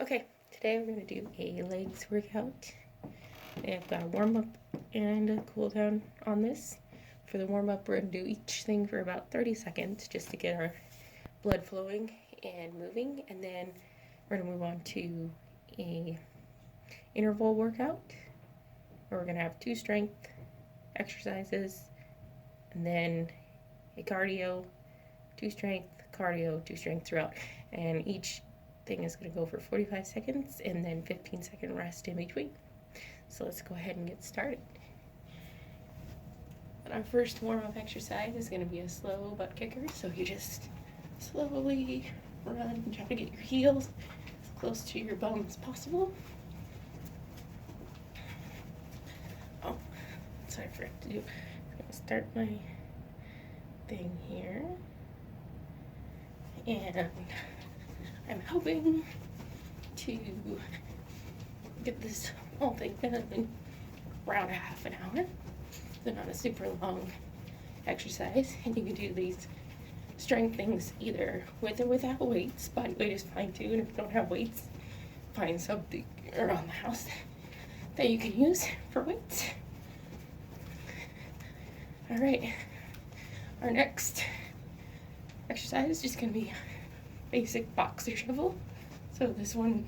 Okay, today we're going to do a legs workout. I've got a warm up and a cool down on this. For the warm up, we're going to do each thing for about 30 seconds just to get our blood flowing and moving, and then we're going to move on to a interval workout where we're going to have 2 strength exercises and then a cardio, 2 strength, cardio, 2 strength throughout, and each thing is going to go for 45 seconds and then 15-second rest in between. So let's go ahead and get started. And our first warm-up exercise is going to be a slow butt kicker. So you just slowly run and try to get your heels as close to your bum as possible. Oh, sorry, I forgot to do. I'm going to start my thing here. And I'm hoping to get this whole thing done in around half an hour. So not a super long exercise. And you can do these strength things either with or without weights. Body weight is fine too. And if you don't have weights, find something around the house that you can use for weights. All right. Our next exercise is just going to be basic boxer shuffle. So this one,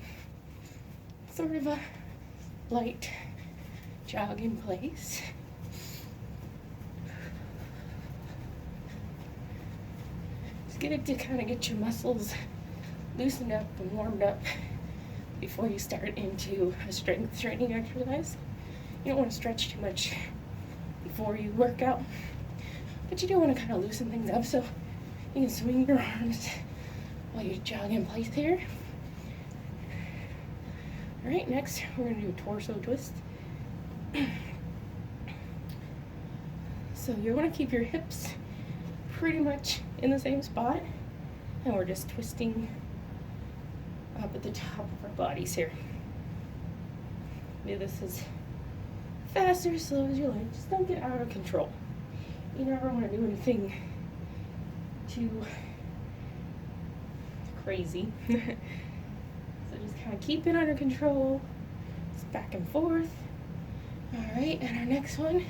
sort of a light jog in place. Just get it to kind of get your muscles loosened up and warmed up before you start into a strength training exercise. You don't want to stretch too much before you work out, but you do want to kind of loosen things up so you can swing your arms while you jog in place here. All right, next we're going to do a torso twist. So you want to keep your hips pretty much in the same spot, and we're just twisting up at the top of our bodies here. Do this as fast or slow as you like. Just don't get out of control. You never want to do anything too crazy. So just kind of keep it under control. Just back and forth. Alright, and our next one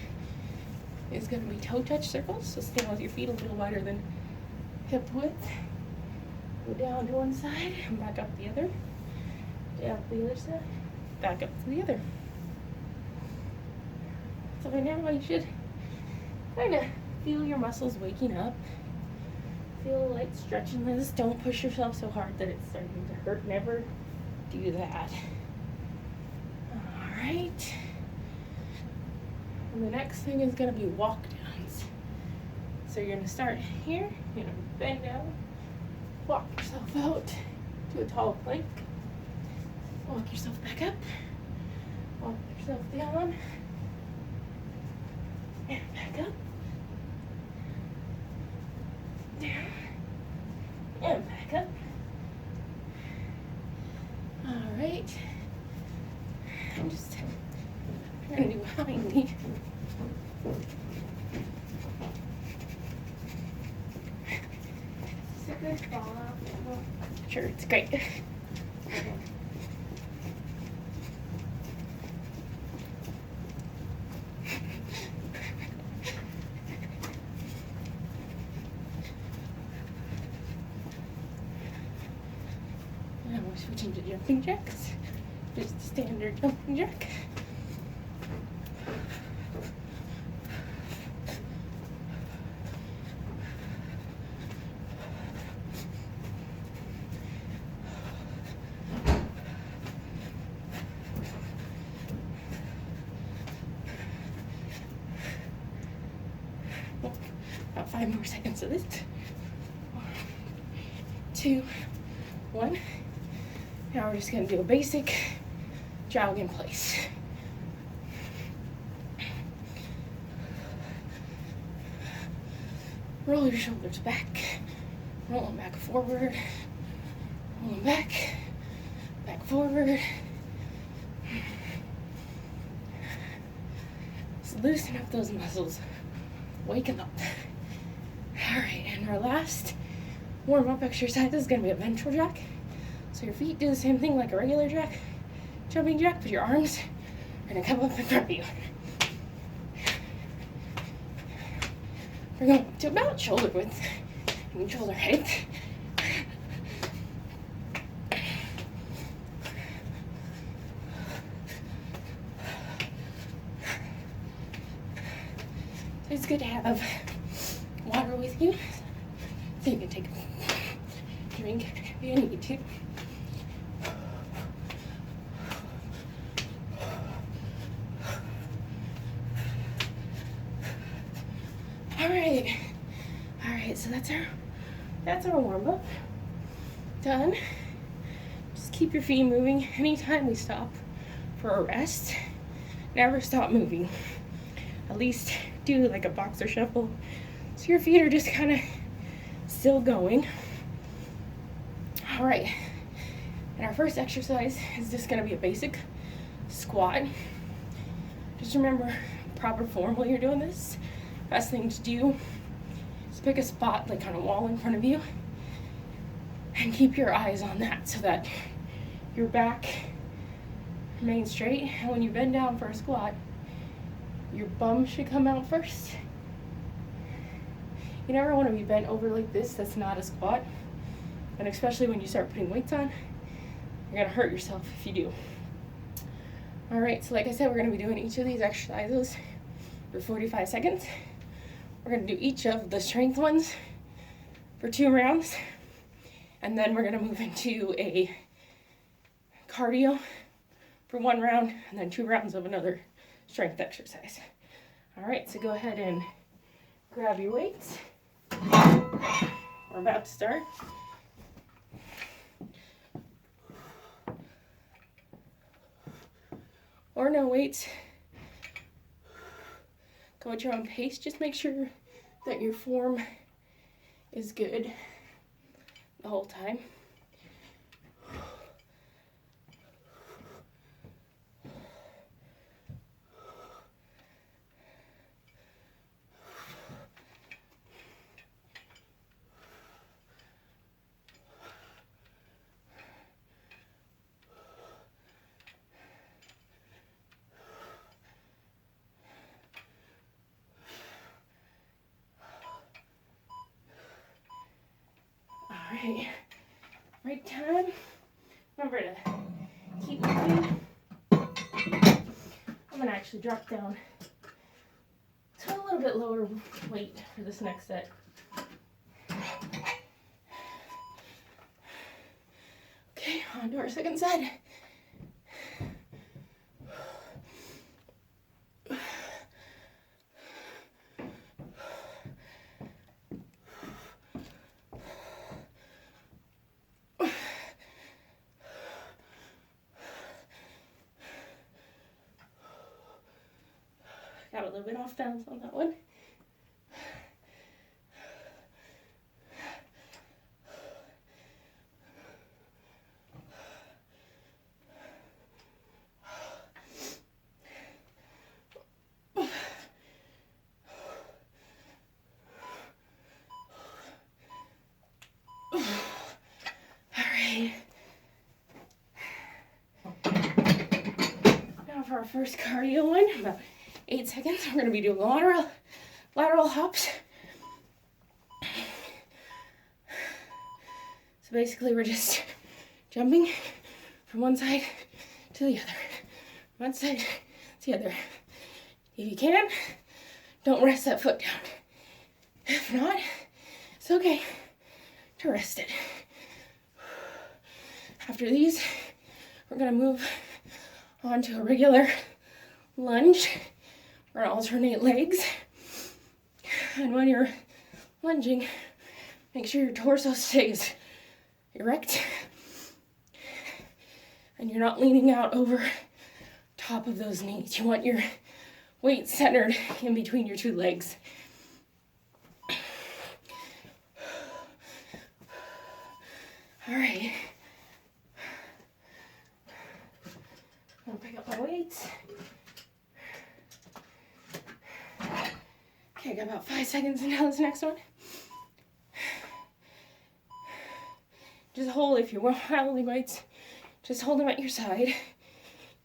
is going to be toe touch circles. So stand with your feet a little wider than hip width. Go down to one side and back up the other. Down to the other side. Back up to the other. So by now you should kind of feel your muscles waking up. Feel a light stretch in this. Don't push yourself so hard that it's starting to hurt. Never do that. Alright. And the next thing is going to be walk downs. So you're going to start here. You're going to bend down. Walk yourself out to a tall plank. Walk yourself back up. Walk yourself down. And back up. Down. And back up. Alright. I'm just trying to do behind me. Is it going to fall off? Sure, it's great. Now we're switching to jumping jacks. Just a standard jumping jack. About 5 more seconds of this. 1, 2, 1. Now we're just going to do a basic jog in place. Roll your shoulders back. Roll them back forward. Roll them back. Back forward. Just loosen up those muscles. Waking up. Alright, and our last warm-up exercise is going to be a ventral jack. So So your feet do the same thing like a regular jumping jack, but your arms are gonna come up in front of you. We're going to about shoulder width and shoulder height. So it's good to have water with you, so you can take a drink if you need to. All right, so that's our warm-up done. Just keep your feet moving. Anytime we stop for a rest, never stop moving. At least do like a boxer shuffle, so your feet are just kind of still going. All right, and our first exercise is just gonna be a basic squat. Just remember proper form while you're doing this. Best thing to do is pick a spot like on a wall in front of you and keep your eyes on that so that your back remains straight. And when you bend down for a squat, your bum should come out first. You never want to be bent over like this. That's not a squat. And especially when you start putting weights on, you're gonna hurt yourself if you do. All right, so like I said, we're gonna be doing each of these exercises for 45 seconds. We're gonna do each of the strength ones for 2 rounds, and then we're gonna move into a cardio for 1 round, and then 2 rounds of another strength exercise. All right, so go ahead and grab your weights. We're about to start. Or no weights. Go at your own pace. Just make sure that your form is good the whole time. Right time. Remember to keep moving. I'm gonna actually drop down to a little bit lower weight for this next set. Okay, on to our second set. Got a little bit off balance on that one. Now for our first cardio one, about 8 seconds, we're going to be doing lateral hops. So basically we're just jumping from one side to the other, one side to the other. If you can, don't rest that foot down. If not, it's okay to rest it. After these, we're going to move on to a regular lunge. We're gonna alternate legs. And when you're lunging, make sure your torso stays erect and you're not leaning out over top of those knees. You want your weight centered in between your 2 legs. All right. I'm gonna pick up my weights. Okay, got about 5 seconds until this next one. just hold, if you're holding weights, just hold them at your side.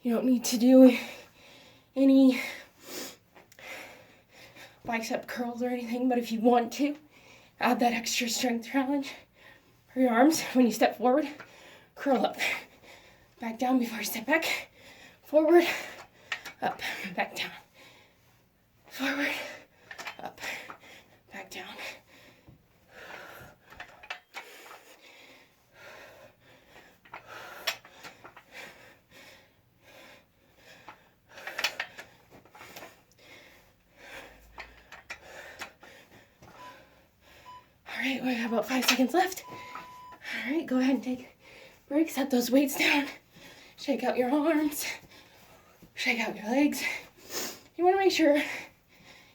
You don't need to do any bicep curls or anything, but if you want to, add that extra strength challenge for your arms. When you step forward, curl up. Back down before you step back. Forward, up, back down. Forward, up, back down. All right, we have about 5 seconds left. All right, go ahead and take a break. Set those weights down. Shake out your arms. Shake out your legs. You want to make sure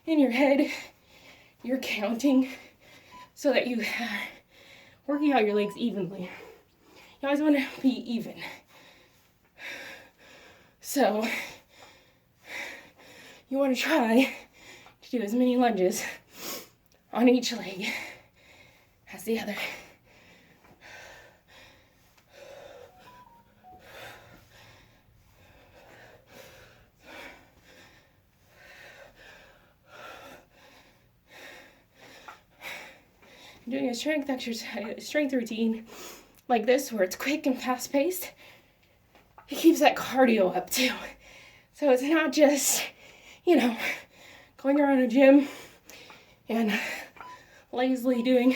in your head you're counting so that you are working out your legs evenly. You always want to be even. So you want to try to do as many lunges on each leg as the other. Doing a strength exercise, strength routine like this, where it's quick and fast-paced, it keeps that cardio up too. So it's not just, going around a gym and lazily doing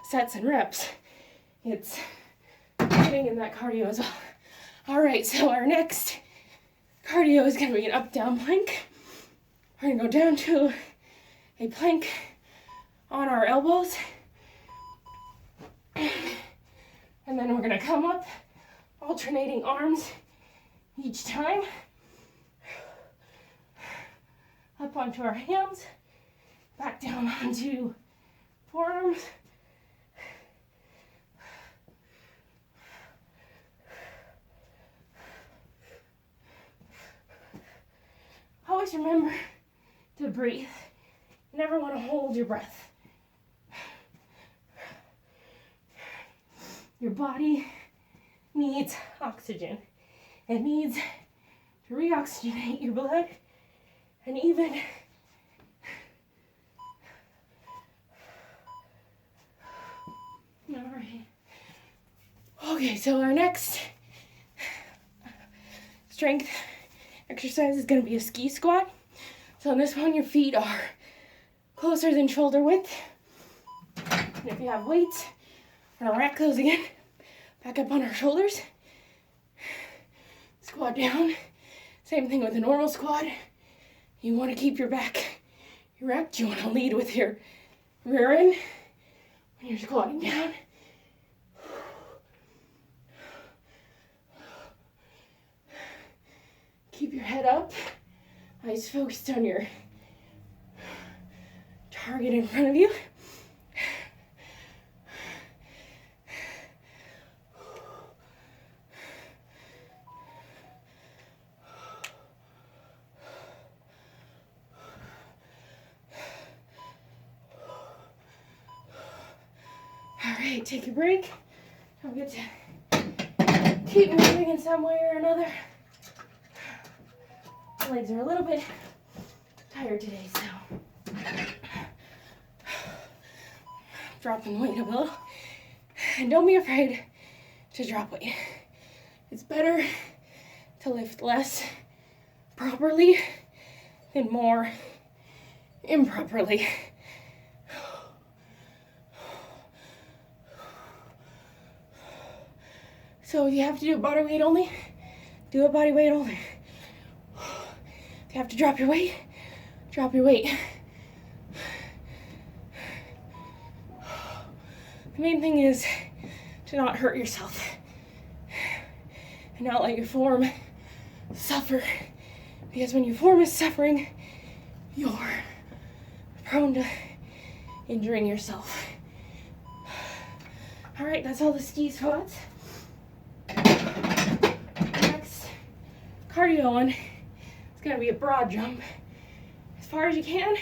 sets and reps. It's getting in that cardio as well. All right, so our next cardio is going to be an up-down plank. We're going to go down to a plank on our elbows, and then we're gonna come up, alternating arms each time, up onto our hands, back down onto forearms, always remember to breathe. You never want to hold your breath. Your body needs oxygen. It needs to reoxygenate your blood, and even all right. Okay, so our next strength exercise is going to be a ski squat. So on this one, your feet are closer than shoulder width. And if you have weights, we're gonna rack those again. Back up on our shoulders. Squat down. Same thing with a normal squat. You want to keep your back erect. You want to lead with your rear end when you're squatting down. Keep your head up. Eyes focused on your target in front of you. Alright, take a break. Don't get to keep moving in some way or another. My legs are a little bit tired today, so dropping weight a little. And don't be afraid to drop weight. It's better to lift less properly than more improperly. So if you have to do body weight only, do a body weight only. If you have to drop your weight, drop your weight. The main thing is to not hurt yourself and not let your form suffer. Because when your form is suffering, you're prone to injuring yourself. All right, that's all the ski squats. Next cardio one is going to be a broad jump. As far as you can,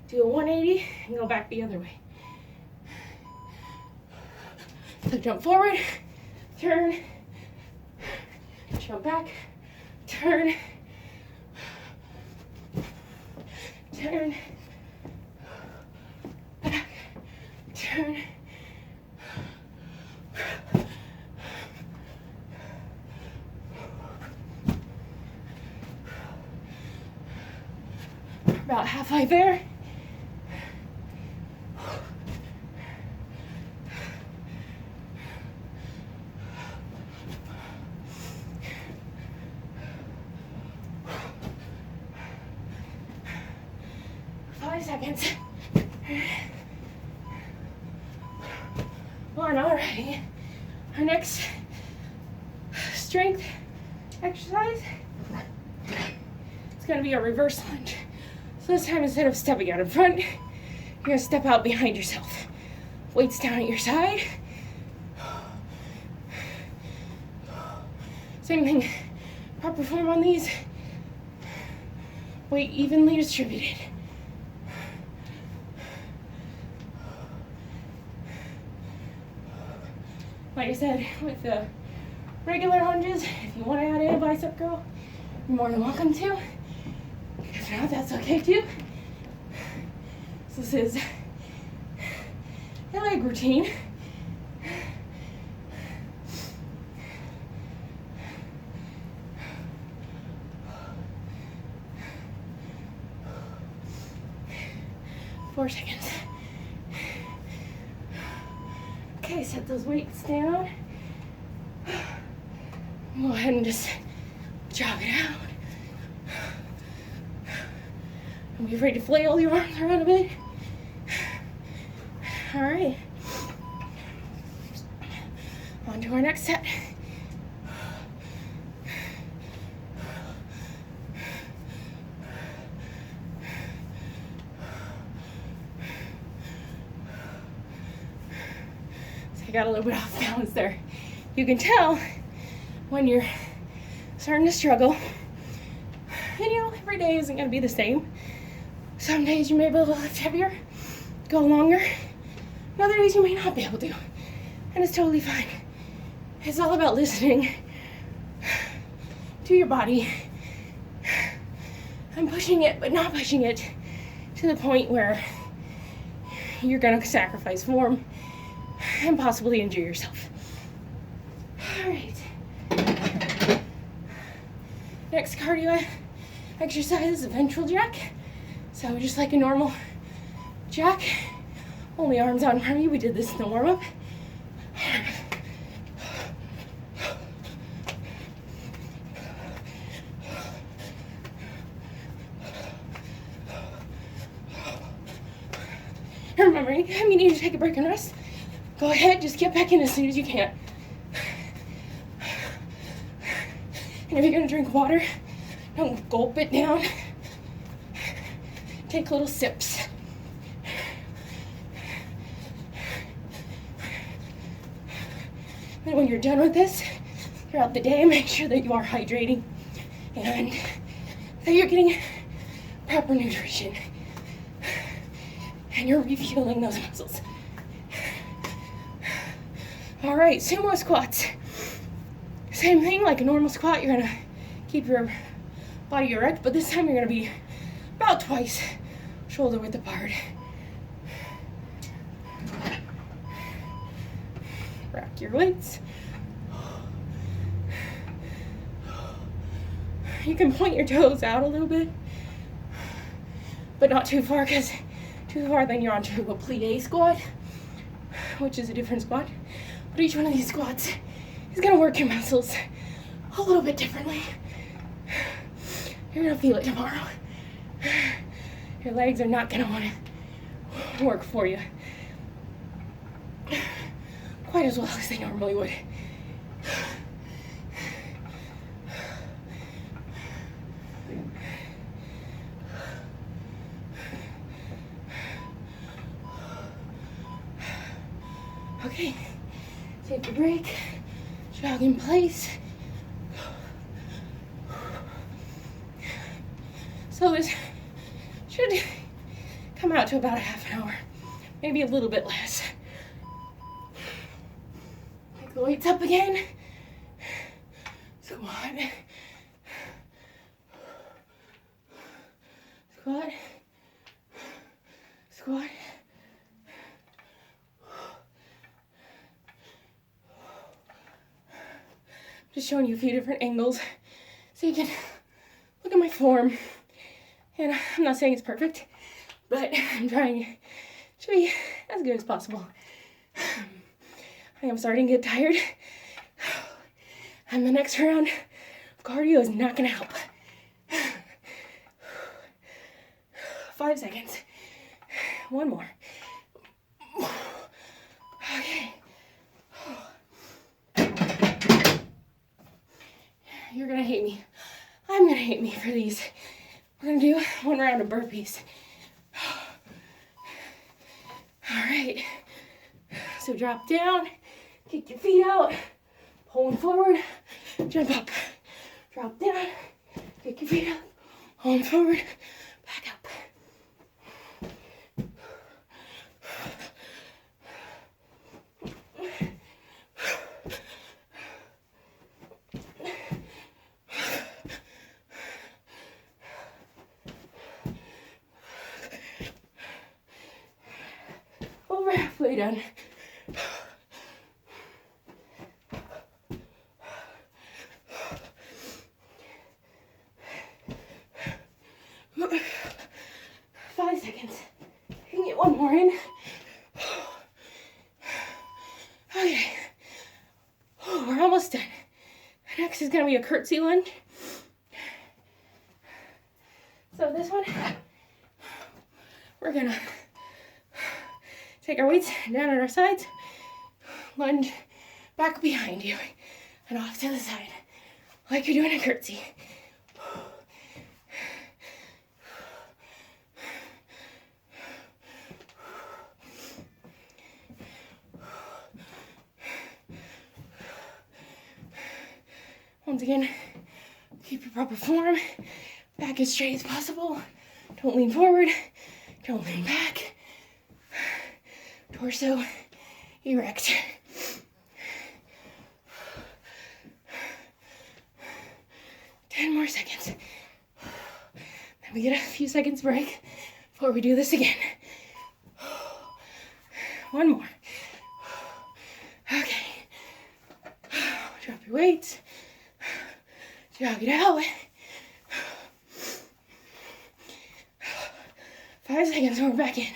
do a 180 and go back the other way. So jump forward, turn, jump back, turn, turn, back, turn, about halfway there. Seconds. One, alrighty. Our next strength exercise is going to be a reverse lunge. So this time, instead of stepping out in front, you're going to step out behind yourself. Weights down at your side. Same thing. Proper form on these. Weight evenly distributed. Like I said, with the regular lunges, if you want to add in a bicep curl, you're more than welcome to. If not, that's okay too. So this is a leg routine. Four seconds. Okay, set those weights down. Go ahead and just jog it out. Don't be afraid to flail your arms around a bit. All right. On to our next set. I got a little bit off balance there. You can tell when you're starting to struggle. And you know, every day isn't going to be the same. Some days you may be able to lift heavier, go longer. And other days you may not be able to. And it's totally fine. It's all about listening to your body and pushing it, but not pushing it to the point where you're going to sacrifice form and possibly injure yourself. All right. Next cardio exercise is a ventral jack. So just like a normal jack, only arms out in front of you. We did this in the warm-up. Remember, anytime you need to take a break and rest, go ahead, just get back in as soon as you can. And if you're gonna drink water, don't gulp it down. Take little sips. And when you're done with this, throughout the day, make sure that you are hydrating and that you're getting proper nutrition and you're refueling those muscles. All right, sumo squats. Same thing, like a normal squat, you're gonna keep your body erect, but this time you're gonna be about twice shoulder width apart. Rack your weights. You can point your toes out a little bit, but not too far, because too far then you're onto a plie squat, which is a different squat. But each one of these squats is gonna work your muscles a little bit differently. You're gonna feel it tomorrow. Your legs are not gonna wanna work for you quite as well as they normally would. Okay, take a break, jog in place. So this should come out to about a half an hour, maybe a little bit less. The weights up again. Squat. Squat. Squat. Just showing you a few different angles so you can look at my form. And I'm not saying it's perfect, but I'm trying to be as good as possible. I am starting to get tired, and the next round of cardio is not gonna help. 5 seconds. One more. Okay. You're gonna hate me. I'm gonna hate me for these. We're gonna do one round of burpees. All right. So drop down, kick your feet out, pulling forward, jump up. Drop down, kick your feet out, pulling forward, back up. 3 done. Five seconds. You can get one more in. Okay. We're almost done. Next is going to be a curtsey lunge. So this one, we're going to take our weights down on our sides, lunge back behind you, and off to the side, like you're doing a curtsey. Once again, keep your proper form, back as straight as possible. Don't lean forward, don't lean back. Torso erect. Ten more seconds. Then we get a few seconds break before we do this again. One more. Okay. Drop your weights. Jog it out. 5 seconds and we're back in.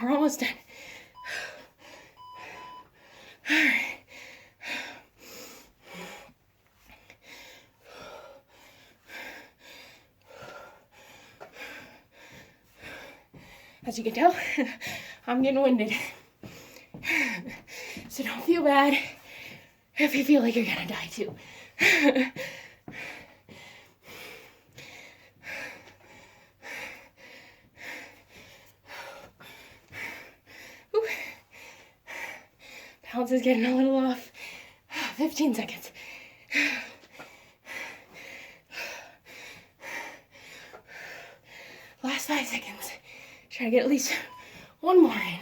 We're almost done. Alright. As you can tell, I'm getting winded. So don't feel bad if you feel like you're gonna die too. Balance is getting a little off. 15 seconds. Last 5 seconds. Try to get at least one more in.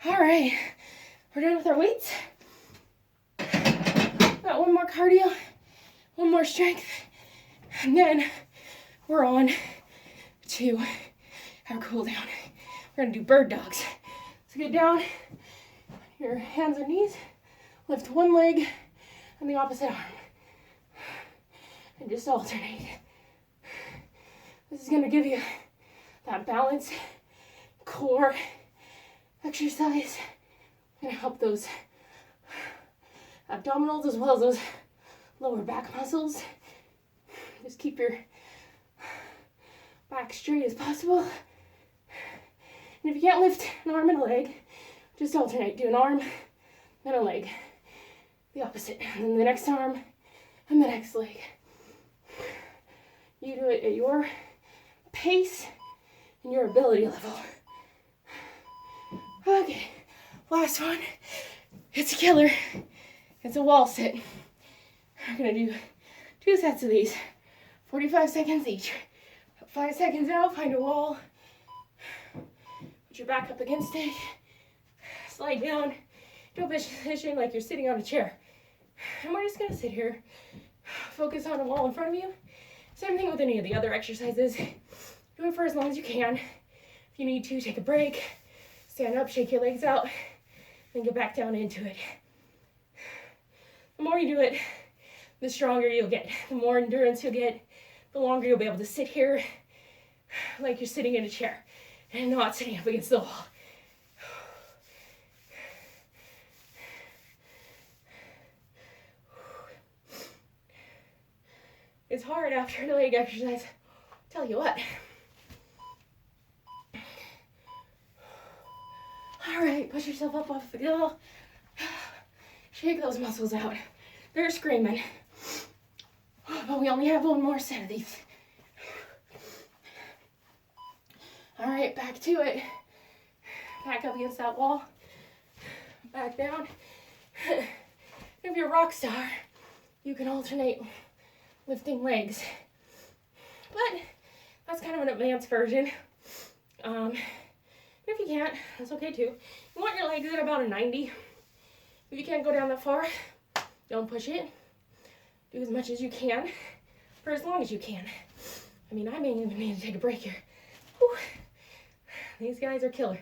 All right, we're done with our weights. Got one more cardio, one more strength, and then we're on to our cool down. We're gonna do bird dogs. So get down, your hands and knees, lift one leg and the opposite arm, and just alternate. This is gonna give you that balance, core exercise. Gonna help those abdominals as well as those lower back muscles. Just keep your back straight as possible. And if you can't lift an arm and a leg, just alternate. Do an arm, then a leg. The opposite. And then the next arm, and the next leg. You do it at your pace and your ability level. Okay, last one. It's a killer. It's a wall sit. We're gonna do 2 sets of these. 45 seconds each. 5 seconds out, find a wall. Put your back up against it. slide down to a position like you're sitting on a chair. And we're just gonna sit here, focus on a wall in front of you. Same thing with any of the other exercises. Do it for as long as you can. If you need to, take a break, stand up, shake your legs out, then get back down into it. The more you do it, the stronger you'll get. The more endurance you'll get, the longer you'll be able to sit here like you're sitting in a chair and not sitting up against the wall. It's hard after a leg exercise, tell you what. All right, push yourself up off the wall. Shake those muscles out. They're screaming. But we only have one more set of these. All right, back to it. Back up against that wall. Back down. If you're a rock star, you can alternate lifting legs. But that's kind of an advanced version. If you can't, that's okay too. You want your legs at about a 90. If you can't go down that far, don't push it. Do as much as you can for as long as you can. I mean, I may even need to take a break here. Whew. These guys are killer.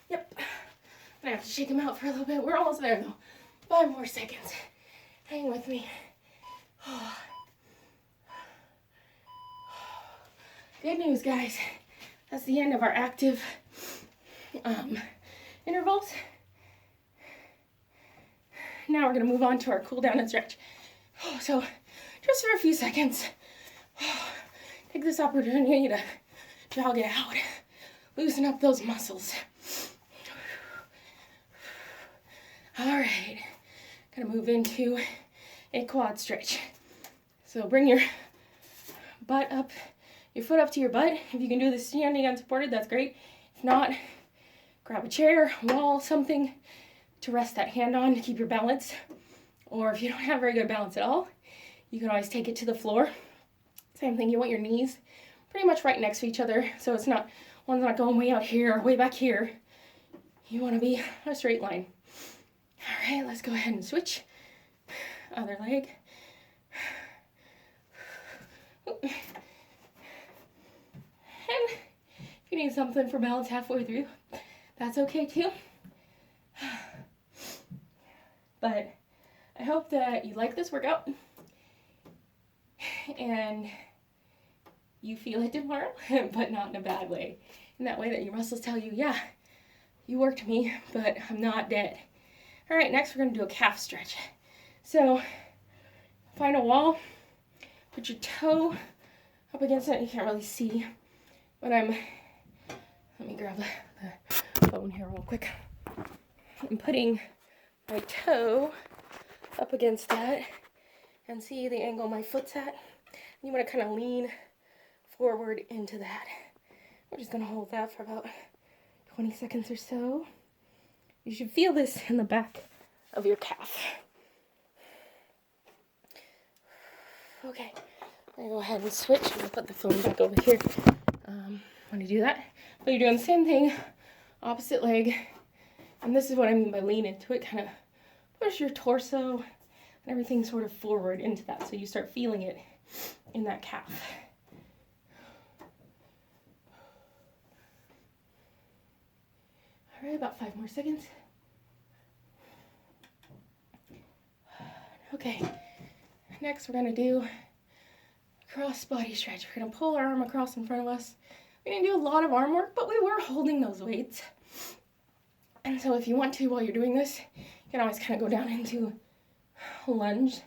Yep. I'm gonna have to shake them out for a little bit. We're almost there though. 5 more seconds. Hang with me. Good news, guys. That's the end of our active intervals. Now we're gonna move on to our cool down and stretch. So just for a few seconds, take this opportunity to jog it out, loosen up those muscles. All right, gonna move into a quad stretch. So bring your butt up, your foot up to your butt. If you can do this standing unsupported, that's great. If not, grab a chair, wall, something to rest that hand on to keep your balance. Or if you don't have very good balance at all, you can always take it to the floor. Same thing, you want your knees pretty much right next to each other, so it's not, one's not going way out here or way back here. You want to be a straight line. All right, let's go ahead and switch. Other leg. And if you need something for balance halfway through, that's okay too. But I hope that you like this workout and you feel it tomorrow, but not in a bad way. In that way that your muscles tell you, yeah, you worked me, but I'm not dead. All right, next we're gonna do a calf stretch. So find a wall, put your toe up against it. You can't really see, but let me grab the phone here real quick. I'm putting my toe up against that and see the angle my foot's at. You want to kind of lean forward into that. We're just going to hold that for about 20 seconds or so. You should feel this in the back of your calf. Okay, I'm going to go ahead and switch. I'm going to put the phone back over here when you do that. But you're doing the same thing, opposite leg. And this is what I mean by lean into it. Kind of push your torso and everything sort of forward into that, so you start feeling it in that calf. All right, about 5 more seconds. Okay, next we're gonna do a cross body stretch. We're gonna pull our arm across in front of us. We didn't do a lot of arm work, but we were holding those weights. And so if you want to, while you're doing this, you can always kind of go down into a lunge.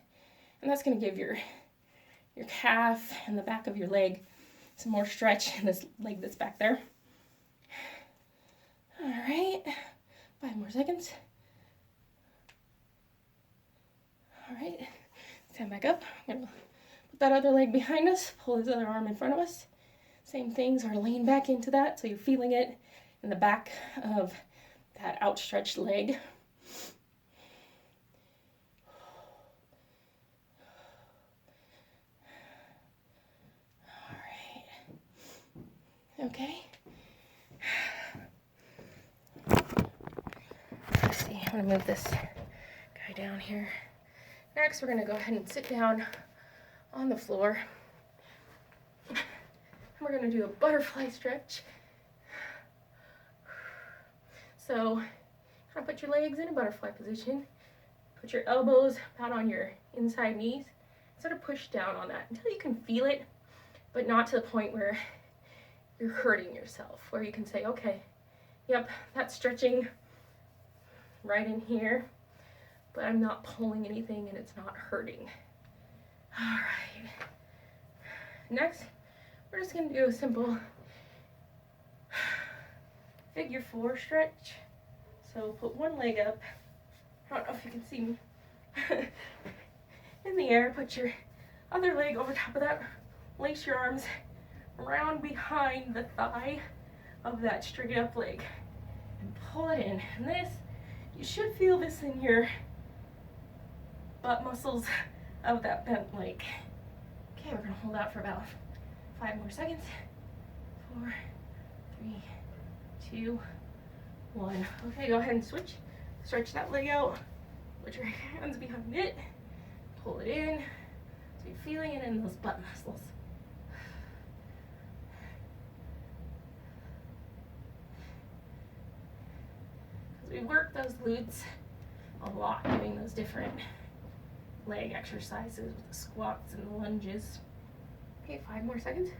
And that's going to give your calf and the back of your leg some more stretch in this leg that's back there. All right, 5 more seconds. All right, stand back up. I'm going to put that other leg behind us, pull this other arm in front of us. Same thing, sort of lean back into that so you're feeling it in the back of that outstretched leg. All right. Okay. Let's see, I'm gonna move this guy down here. Next, we're gonna go ahead and sit down on the floor. And we're gonna do a butterfly stretch. So, kind of put your legs in a butterfly position. Put your elbows out on your inside knees. Sort of push down on that until you can feel it, but not to the point where you're hurting yourself, where you can say, okay, yep, that's stretching right in here, but I'm not pulling anything and it's not hurting. All right. Next, we're just gonna do a simple figure 4 stretch. So put one leg up. I don't know if you can see me. In the air, put your other leg over top of that. Lace your arms around behind the thigh of that straight up leg and pull it in. And this, you should feel this in your butt muscles of that bent leg. Okay, we're gonna hold out for about 5 more seconds. 4, 3, 2, 1. Okay, go ahead and switch. Stretch that leg out. Put your hands behind it. Pull it in. So you're feeling it in those butt muscles. We work those glutes a lot doing those different leg exercises with the squats and the lunges. Okay, 5 more seconds.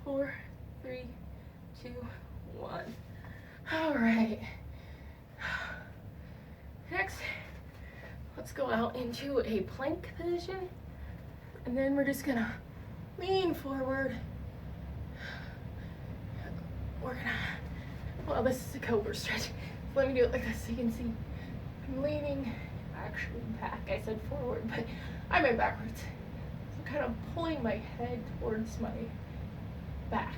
4, 3, 2, 1. All right. Next, let's go out into a plank position. And then we're just gonna lean forward. We're gonna, well, this is a cobra stretch. Let me do it like this so you can see. I'm leaning actually back. I said forward, but I meant backwards. So kind of pulling my head towards my back.